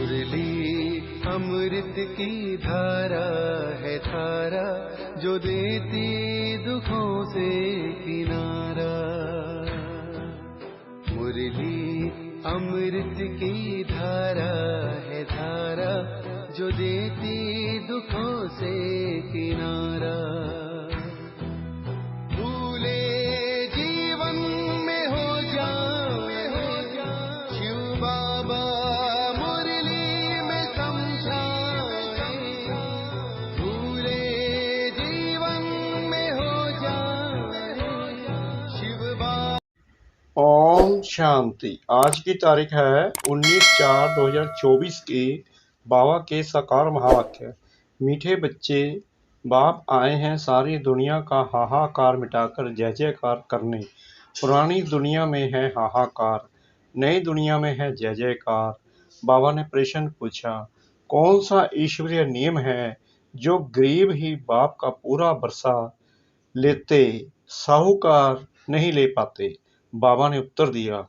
मुरली अमृत की धारा है धारा, जो देती दुखों से किनारा। मुरली अमृत की धारा है धारा, जो देती दुखों से किनारा। भूले जीवन में हो जाए शिव बाबा मुरली में समझाए। भूले जीवन में हो जाए शिव बाबा। ओम शांति। आज की तारीख है 19/4/2024 की। बाबा के साकार महावाक्य। मीठे बच्चे, बाप आए हैं सारी दुनिया का हाहाकार मिटाकर जय जयकार करने। पुरानी दुनिया में है हाहाकार, नई दुनिया में है जय जयकार। बाबा ने प्रश्न पूछा, कौन सा ईश्वरीय नियम है जो गरीब ही बाप का पूरा बरसा लेते, साहूकार नहीं ले पाते? बाबा ने उत्तर दिया,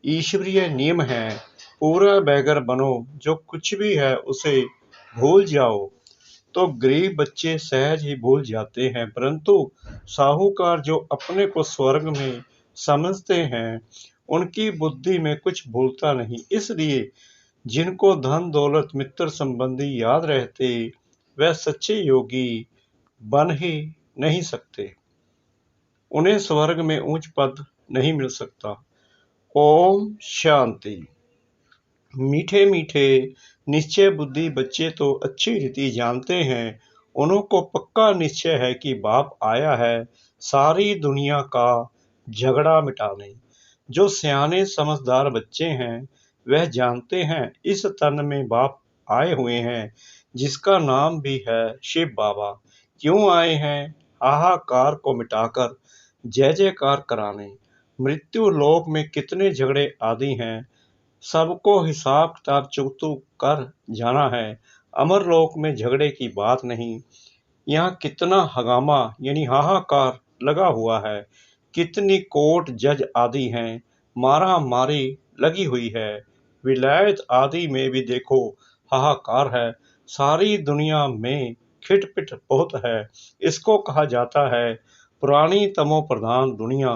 ईश्वरीय नियम है, पूरा बैगर बनो, जो कुछ भी है उसे भूल जाओ। तो गरीब बच्चे सहज ही भूल जाते हैं, परंतु साहूकार जो अपने को स्वर्ग में समझते हैं, उनकी बुद्धि में कुछ भूलता नहीं। इसलिए जिनको धन दौलत मित्र संबंधी याद रहते, वह सच्चे योगी बन ही नहीं सकते। उन्हें स्वर्ग में ऊंच पद नहीं मिल सकता। ओम शांति। मीठे मीठे निश्चय बुद्धि बच्चे तो अच्छी रीति जानते हैं। उनको पक्का निश्चय है कि बाप आया है सारी दुनिया का झगड़ा मिटाने। जो सियाने समझदार बच्चे हैं, वह जानते हैं इस तन में बाप आए हुए हैं, जिसका नाम भी है शिव बाबा। क्यों आए हैं? हाहाकार को मिटाकर जय जयकार कराने। मृत्यु लोक में कितने झगड़े आदि हैं, सबको हिसाब किताब चुकतू कर जाना है। अमर लोक में झगड़े की बात नहीं। यहाँ कितना हगामा यानी हाहाकार लगा हुआ है, कितनी कोर्ट जज आदि हैं, मारा मारी लगी हुई है। विलायत आदि में भी देखो हाहाकार है। सारी दुनिया में खिटपिट बहुत है। इसको कहा जाता है पुरानी तमो प्रधान दुनिया।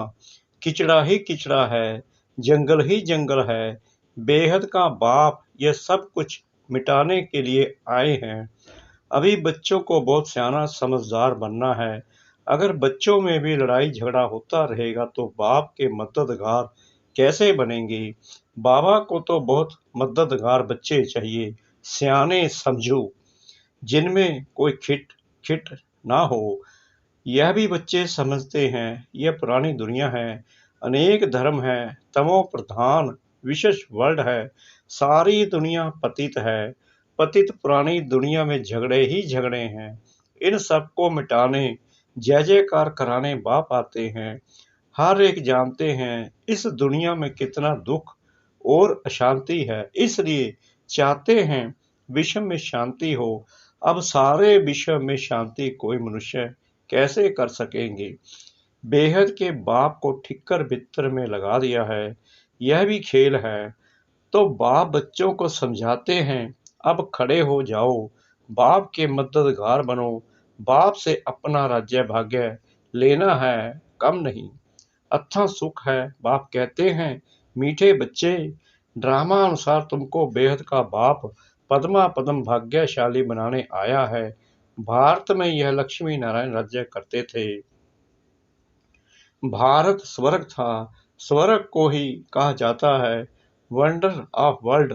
किचड़ा ही किचड़ा है, जंगल ही जंगल है। बेहद का बाप यह सब कुछ मिटाने के लिए आए हैं। अभी बच्चों को बहुत सियाना समझदार बनना है। अगर बच्चों में भी लड़ाई झगड़ा होता रहेगा तो बाप के मददगार कैसे बनेंगे? बाबा को तो बहुत मददगार बच्चे चाहिए, सियाने समझू, जिनमें कोई खिट खिट ना हो। यह भी बच्चे समझते हैं यह पुरानी दुनिया है, अनेक धर्म है, तमो प्रधान विशेष वर्ल्ड है, सारी दुनिया पतित है। पतित पुरानी दुनिया में झगड़े ही झगड़े हैं। इन सब को मिटाने जय जयकार कराने बाप आते हैं। हर एक जानते हैं इस दुनिया में कितना दुख और अशांति है, इसलिए चाहते हैं विश्व में शांति हो। अब सारे विश्व में शांति कोई मनुष्य कैसे कर सकेंगे? बेहद के बाप को ठिक्कर बित्तर में लगा दिया है। यह भी खेल है। तो बाप बच्चों को समझाते हैं, अब खड़े हो जाओ, बाप के मददगार बनो। बाप से अपना राज्य भाग्य लेना है, कम नहीं। अच्छा सुख है। बाप कहते हैं, मीठे बच्चे, ड्रामा अनुसार तुमको बेहद का बाप पद्मा पद्म भाग्यशाली बनाने आया है। भारत में यह लक्ष्मी नारायण राज्य करते थे। भारत स्वर्ग था, स्वर्ग को ही कहा जाता है। वंडर ऑफ वर्ल्ड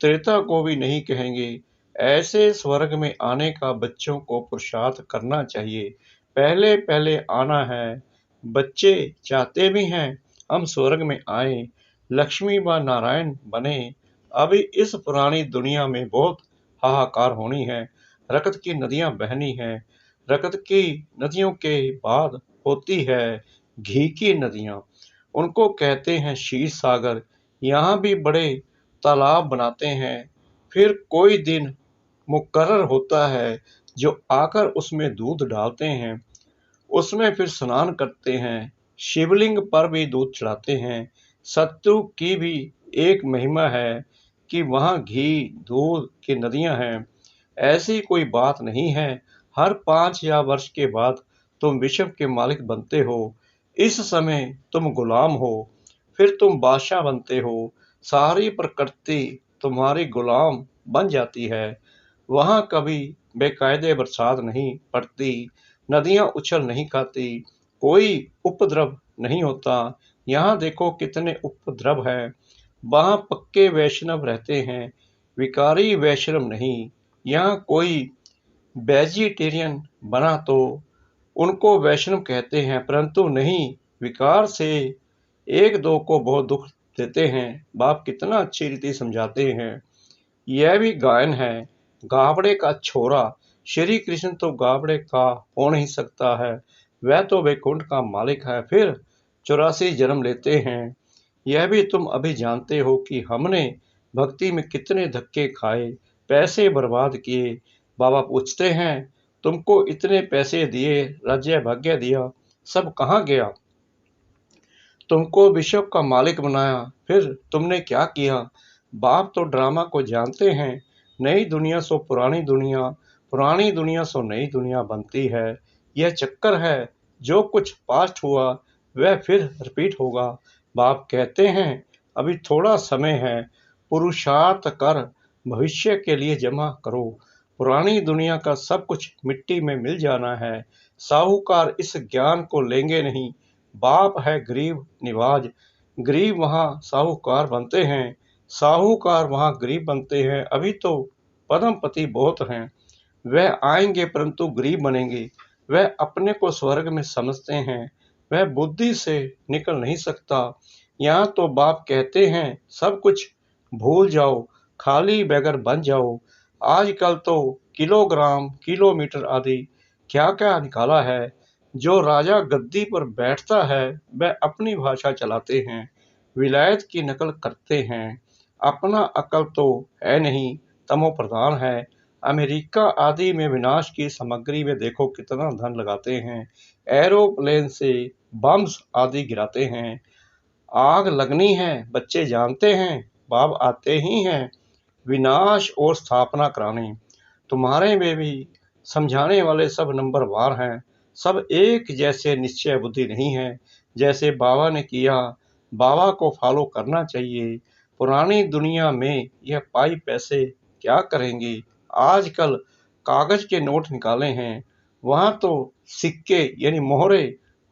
त्रेता को भी नहीं कहेंगे। ऐसे स्वर्ग में आने का बच्चों को पुरुषार्थ करना चाहिए। पहले पहले आना है। बच्चे चाहते भी हैं हम स्वर्ग में आए, लक्ष्मी व नारायण बने। अभी इस पुरानी दुनिया में बहुत हाहाकार होनी है। रक्त की नदियां बहनी हैं। रक्त की नदियों के बाद होती है घी की नदियां। उनको कहते हैं क्षीर सागर। यहाँ भी बड़े तालाब बनाते हैं। फिर कोई दिन मुकर्रर होता है जो आकर उसमें दूध डालते हैं। उसमें फिर स्नान करते हैं। शिवलिंग पर भी दूध चढ़ाते हैं। सत्तू की भी एक महिमा है। कि वहाँ घी दूध की नदियाँ हैं। ऐसी कोई बात नहीं है। हर 5 या वर्ष के बाद तुम विश्व के मालिक बनते हो। इस समय तुम गुलाम हो, फिर तुम बादशाह बनते हो। सारी प्रकृति तुम्हारी गुलाम बन जाती है। वहाँ कभी बेकायदे बरसात नहीं पड़ती, नदियाँ उछल नहीं खाती, कोई उपद्रव नहीं होता। यहाँ देखो कितने उपद्रव हैं। वहाँ पक्के वैष्णव रहते हैं, विकारी वैष्णव नहीं। यहाँ कोई वेजिटेरियन बना तो उनको वैष्णव कहते हैं, परंतु नहीं, विकार से एक दो को बहुत दुख देते हैं। बाप कितना अच्छी रीति समझाते हैं। यह भी गायन है। गावड़े का छोरा श्री कृष्ण तो गावड़े का हो नहीं सकता है, वह तो वैकुंठ का मालिक है, फिर 84 जन्म लेते हैं। यह भी तुम अभी जानते हो कि हमने भक्ति में कितने धक्के खाए, पैसे बर्बाद किए। बाबा पूछते हैं, तुमको इतने पैसे दिए, राज्य भाग्य दिया, सब कहाँ गया? तुमको विश्व का मालिक बनाया, फिर तुमने क्या किया? बाप तो ड्रामा को जानते हैं। नई दुनिया सो पुरानी दुनिया, पुरानी दुनिया सो नई दुनिया बनती है। यह चक्कर है। जो कुछ पास्ट हुआ वह फिर रिपीट होगा। बाप कहते हैं, अभी थोड़ा समय है, पुरुषार्थ कर भविष्य के लिए जमा करो। पुरानी दुनिया का सब कुछ मिट्टी में मिल जाना है। साहूकार इस ज्ञान को लेंगे नहीं। बाप है गरीब निवाज, गरीब वहाँ साहूकार बनते हैं, साहूकार वहाँ गरीब बनते हैं। अभी तो पद्मपति बहुत हैं, वह आएंगे परंतु गरीब बनेंगे। वह अपने को स्वर्ग में समझते हैं, वह बुद्धि से निकल नहीं सकता। यहाँ तो बाप कहते हैं, सब कुछ भूल जाओ, खाली बैगर बन जाओ। आजकल तो किलोग्राम किलोमीटर आदि क्या क्या निकाला है। जो राजा गद्दी पर बैठता है वह अपनी भाषा चलाते हैं, विलायत की नकल करते हैं। अपना अकल तो है नहीं, तमो प्रधान है। अमेरिका आदि में विनाश की सामग्री में देखो कितना धन लगाते हैं, एरोप्लेन से बम्स आदि गिराते हैं। आग लगनी है, बच्चे जानते हैं, बाप आते ही हैं विनाश और स्थापना कराने। तुम्हारे में भी समझाने वाले सब नंबरवार हैं, सब एक जैसे निश्चय बुद्धि नहीं है। जैसे बाबा ने किया, बाबा को फॉलो करना चाहिए। पुरानी दुनिया में यह पाई पैसे क्या करेंगे? आजकल कागज के नोट निकाले हैं, वहाँ तो सिक्के यानी मोहरे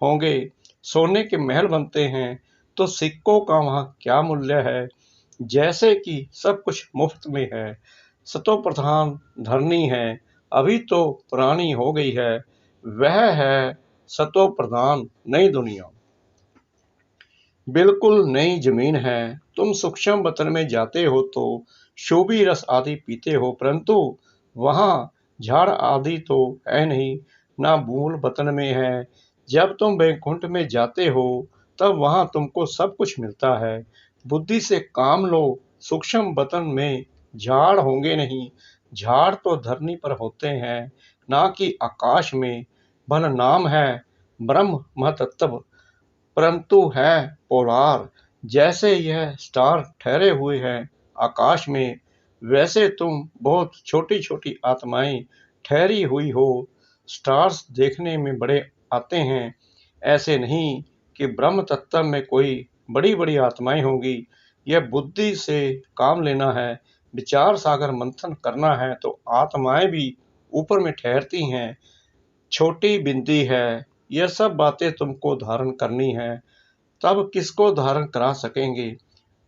होंगे। सोने के महल बनते हैं तो सिक्कों का वहाँ क्या मूल्य है? जैसे कि सब कुछ मुफ्त में है। सतो प्रधान धरनी है, अभी तो पुरानी हो गई है। वह है सतो प्रधान नई दुनिया, बिल्कुल नई जमीन है। तुम सूक्ष्म वतन में जाते हो तो शोभी रस आदि पीते हो, परंतु वहाँ झाड़ आदि तो है नहीं, ना मूल वतन में है। जब तुम वैकुंठ में जाते हो तब वहाँ तुमको सब कुछ मिलता है। बुद्धि से काम लो, सूक्ष्म वतन में झाड़ होंगे नहीं। झाड़ तो धरनी पर होते हैं, ना कि आकाश में। भल नाम है ब्रह्म महतत्व, परंतु है पोलार। जैसे यह स्टार ठहरे हुए हैं आकाश में, वैसे तुम बहुत छोटी छोटी आत्माएं ठहरी हुई हो। स्टार्स देखने में बड़े आते हैं, ऐसे नहीं कि ब्रह्म तत्व में कोई बड़ी बड़ी आत्माएं होंगी। यह बुद्धि से काम लेना है, विचार सागर मंथन करना है तो आत्माएं भी ऊपर में ठहरती हैं। छोटी बिंदी है, यह सब बातें तुमको धारण करनी है। तब किसको धारण करा सकेंगे?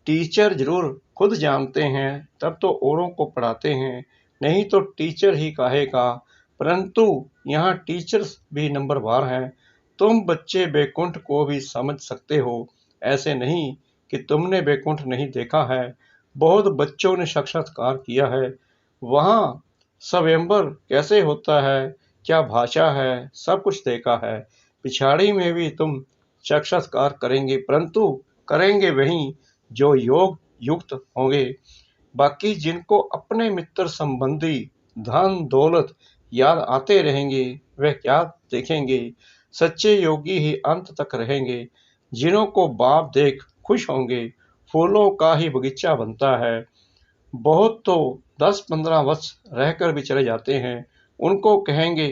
टीचर जरूर खुद जानते हैं, तब तो औरों को पढ़ाते हैं, नहीं तो टीचर ही कहेगा। परंतु यहाँ टीचर्स भी नंबरवार हैं। तुम बच्चे बैकुंठ को भी समझ सकते हो, ऐसे नहीं कि तुमने बैकुंठ नहीं देखा है। बहुत बच्चों ने साक्षात्कार किया है। वहाँ स्वयंवर कैसे होता है, क्या भाषा है, सब कुछ देखा है। पिछाड़ी में भी तुम साक्षात्कार करेंगे, परंतु करेंगे वही जो योग युक्त होंगे। बाकी जिनको अपने मित्र संबंधी धन दौलत याद आते रहेंगे वह क्या देखेंगे? सच्चे योगी ही अंत तक रहेंगे। जिन्हों को बाप देख खुश होंगे, फूलों का ही बगीचा बनता है। बहुत तो 10-15 वर्ष रहकर भी चले जाते हैं। उनको कहेंगे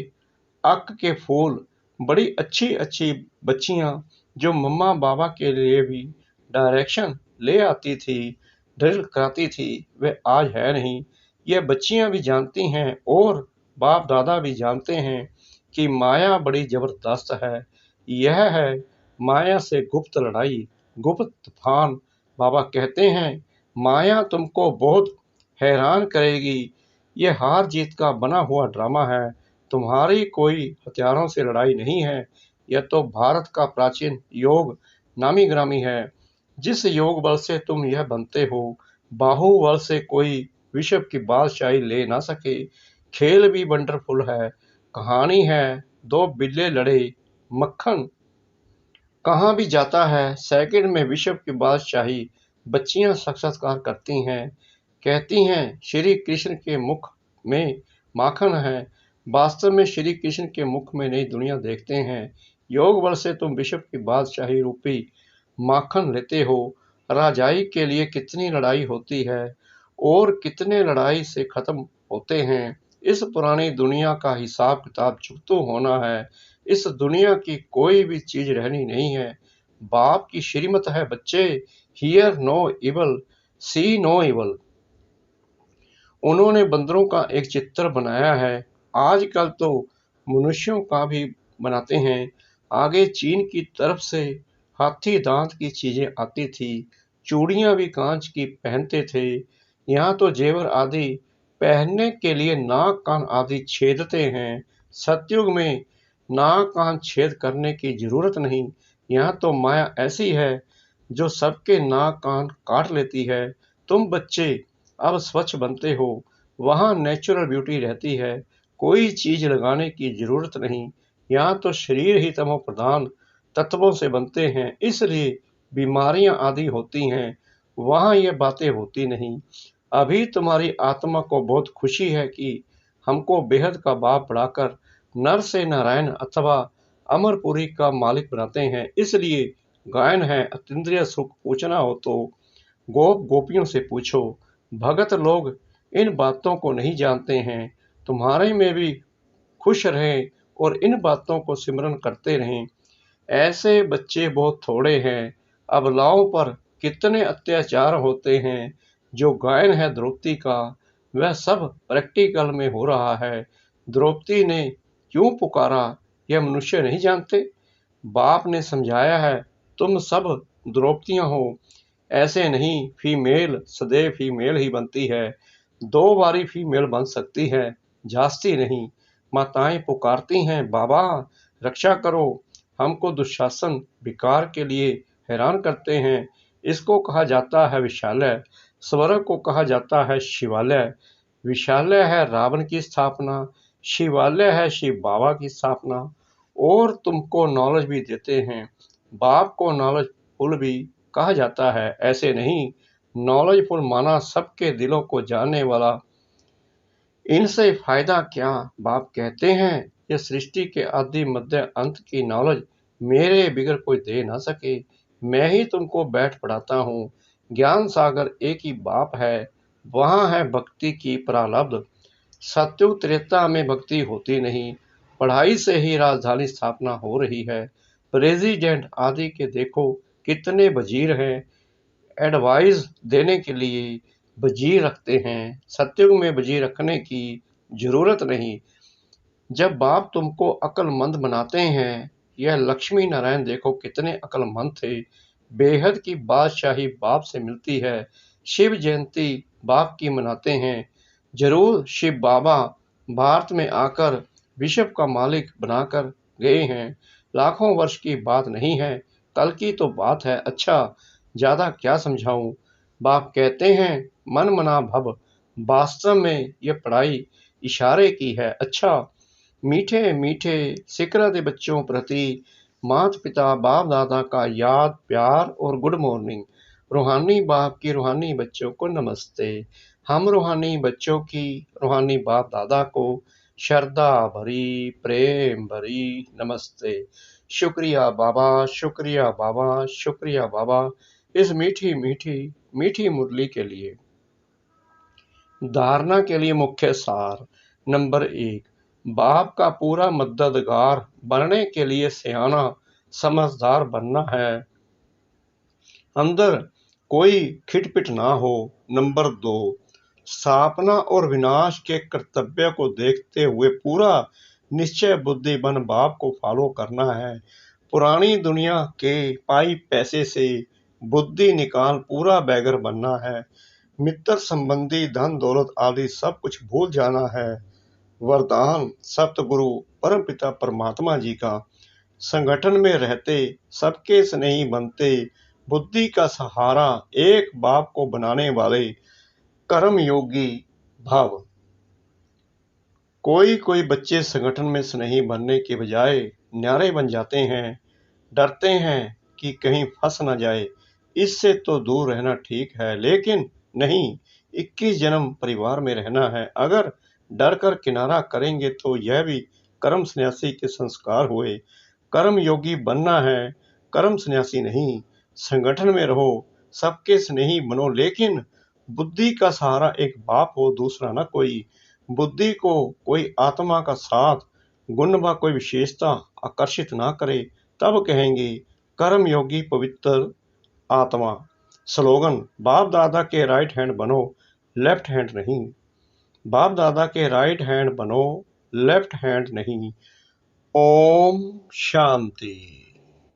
अक के फूल। बड़ी अच्छी अच्छी बच्चियां जो मम्मा बाबा के लिए भी डायरेक्शन ले आती थी, ड्रिल कराती थी, वे आज है नहीं। यह बच्चियां भी जानती हैं और बाप दादा भी जानते हैं कि माया बड़ी जबरदस्त है। यह है माया से गुप्त लड़ाई, गुप्त तूफान। बाबा कहते हैं माया तुमको बहुत हैरान करेगी। यह हार जीत का बना हुआ ड्रामा है। तुम्हारी कोई हथियारों से लड़ाई नहीं है। यह तो भारत का प्राचीन योग नामी ग्रामी है। जिस योग बल से तुम यह बनते हो, बाहुबल से कोई विश्व की बादशाही ले ना सके। खेल भी वंडरफुल है। कहानी है दो बिल्ले लड़े, मक्खन कहाँ भी जाता है, सेकंड में विश्व की बादशाही। बच्चियां साक्षात्कार करती हैं, कहती हैं श्री कृष्ण के मुख में माखन है। वास्तव में श्री कृष्ण के मुख में नई दुनिया देखते हैं। योग बल से तुम विश्व की बादशाही रूपी माखन लेते हो। राजाई के लिए कितनी लड़ाई होती है और कितने लड़ाई से खत्म होते हैं। इस पुरानी दुनिया का हिसाब किताब चुकतो होना है। इस दुनिया की कोई भी चीज रहनी नहीं है। बाप की श्रीमत है बच्चे, hear no evil, see no evil. उन्होंने बंदरों का एक चित्र बनाया है। आजकल तो मनुष्यों का भी बनाते हैं। आगे चीन की तरफ से हाथी दांत की चीजें आती थी। चूड़ियां भी कांच की पहनते थे। यहाँ तो जेवर आदि पहनने के लिए नाक कान आदि छेदते हैं। सतयुग में नाक कान छेद करने की जरूरत नहीं। यहाँ तो माया ऐसी है जो सबके नाक कान काट लेती है। तुम बच्चे अब स्वच्छ बनते हो। वहाँ नेचुरल ब्यूटी रहती है। कोई चीज लगाने की जरूरत नहीं। यहाँ तो शरीर ही तमो प्रधान तत्वों से बनते हैं, इसलिए बीमारियां आदि होती हैं। वहाँ ये बातें होती नहीं। अभी तुम्हारी आत्मा को बहुत खुशी है कि हमको बेहद का बाप बढ़ाकर नर से नारायण अथवा अमरपुरी का मालिक बनाते हैं। इसलिए गायन है अतीन्द्रिय सुख पूछना हो तो गोप गोपियों से पूछो। भगत लोग इन बातों को नहीं जानते हैं। तुम्हारे में भी खुश रहें और इन बातों को सिमरन करते रहें। ऐसे बच्चे बहुत थोड़े हैं। अबलाओं पर कितने अत्याचार होते हैं। जो गायन है द्रौपदी का, वह सब प्रैक्टिकल में हो रहा है। द्रौपदी ने क्यों पुकारा, यह मनुष्य नहीं जानते। बाप ने समझाया है, तुम सब द्रौपदियां हो। ऐसे नहीं, फीमेल सदैव फीमेल ही बनती है। 2 बारी फीमेल बन सकती है, जास्ती नहीं। माताएं पुकारती हैं, बाबा रक्षा करो, हमको दुशासन विकार के लिए हैरान करते हैं। इसको कहा जाता है विशालय, स्वर्ग को कहा जाता है शिवालय। विशालय है रावण की स्थापना, शिवालय है शिव बाबा की स्थापना। और तुमको नॉलेज भी देते हैं। बाप को नॉलेजफुल भी कहा जाता है, ऐसे नहीं। नॉलेजफुल माना सबके दिलों को जानने वाला। इनसे फायदा क्या। बाप कहते हैं ये सृष्टि के आदि मध्य अंत की नॉलेज मेरे बिगर कोई दे ना सके। मैं ही तुमको बैठ पढ़ाता हूँ। ज्ञान सागर एक ही बाप है। वहाँ है भक्ति की प्रारब्ध। सत्युग त्रेता में भक्ति होती नहीं। पढ़ाई से ही राजधानी स्थापना हो रही है। प्रेसिडेंट आदि के देखो कितने वजीर हैं। एडवाइस देने के लिए वजीर रखते हैं। सत्युग में वजीर रखने की जरूरत नहीं। जब बाप तुमको अक्लमंद बनाते हैं। यह लक्ष्मी नारायण देखो कितने अक्लमंद थे। बेहद की बादशाही बाप से मिलती है। शिव जयंती बाप की मनाते हैं। जरूर शिव बाबा भारत में आकर विश्व का मालिक बनाकर गए हैं। लाखों वर्ष की बात नहीं है, कल की तो बात है। अच्छा ज्यादा क्या समझाऊं। बाप कहते हैं मन मना भव। वास्तव में ये पढ़ाई इशारे की है। अच्छा मीठे मीठे सिकरत बच्चों प्रति माता पिता बाप दादा का याद प्यार और गुड मॉर्निंग। रूहानी बाप की रूहानी बच्चों को नमस्ते। हम रूहानी बच्चों की रूहानी बाप दादा को श्रद्धा भरी प्रेम भरी नमस्ते। शुक्रिया बाबा, शुक्रिया बाबा, शुक्रिया बाबा इस मीठी मीठी मीठी मुरली के लिए। धारणा के लिए मुख्य सार। नंबर 1, बाप का पूरा मददगार बनने के लिए सियाना समझदार बनना है, अंदर कोई खिटपिट ना हो। नंबर 2, स्थापना और विनाश के कर्तव्य को देखते हुए पूरा निश्चय बुद्धि बन बाप को फॉलो करना है। पुरानी दुनिया के पाई पैसे से बुद्धि निकाल पूरा बैगर बनना है। मित्र संबंधी धन दौलत आदि सब कुछ भूल जाना है। वरदान सतगुरु परमपिता परमात्मा जी का। संगठन में रहते सबके स्नेही बनते, बुद्धि का सहारा एक बाप को बनाने वाले कर्मयोगी भाव। कोई बच्चे संगठन में स्नेही बनने के बजाय न्यारे बन जाते हैं, डरते हैं कि कहीं फंस न जाए। इससे तो दूर रहना ठीक है, लेकिन नहीं, 21 जन्म परिवार में रहना है। अगर डर कर किनारा करेंगे तो यह भी कर्म सन्यासी के संस्कार हुए। कर्म योगी बनना है, कर्म सन्यासी नहीं। संगठन में रहो, सबके स्नेही बनो, लेकिन बुद्धि का सहारा एक बाप हो, दूसरा न कोई। बुद्धि को कोई आत्मा का साथ, गुण व कोई विशेषता आकर्षित ना करे, तब कहेंगे कर्म योगी पवित्र आत्मा। स्लोगन, बाप दादा के राइट हैंड बनो, लेफ्ट हैंड नहीं। बाप दादा के राइट हैंड बनो, लेफ्ट हैंड नहीं। ओम शांति।